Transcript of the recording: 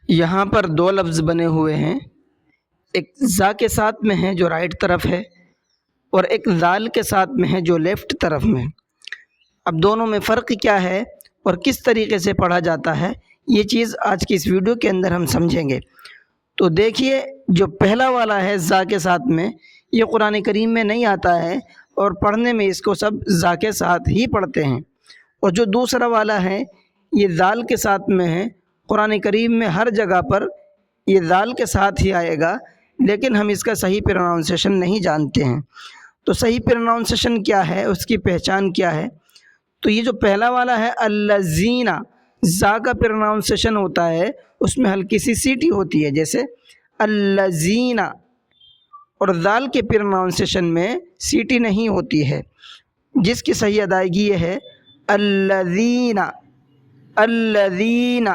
یہاں پر دو لفظ بنے ہوئے ہیں، ایک زا کے ساتھ میں ہے جو رائٹ طرف ہے، اور ایک ذال کے ساتھ میں ہے جو لیفٹ طرف میں۔ اب دونوں میں فرق کیا ہے اور کس طریقے سے پڑھا جاتا ہے، یہ چیز آج کی اس ویڈیو کے اندر ہم سمجھیں گے۔ تو دیکھیے، جو پہلا والا ہے زا کے ساتھ میں، یہ قرآن کریم میں نہیں آتا ہے، اور پڑھنے میں اس کو سب زا کے ساتھ ہی پڑھتے ہیں۔ اور جو دوسرا والا ہے، یہ ذال کے ساتھ میں ہے، قرآن کریم میں ہر جگہ پر یہ ذال کے ساتھ ہی آئے گا، لیکن ہم اس کا صحیح پروننسیشن نہیں جانتے ہیں۔ تو صحیح پروننسیشن کیا ہے، اس کی پہچان کیا ہے؟ تو یہ جو پہلا والا ہے الذین، زا کا پروننسیشن ہوتا ہے، اس میں ہلکی سی سیٹی ہوتی ہے جیسے الذین، اور ذال کے پروننسیشن میں سیٹی نہیں ہوتی ہے، جس کی صحیح ادائیگی یہ ہے الذین، الذین۔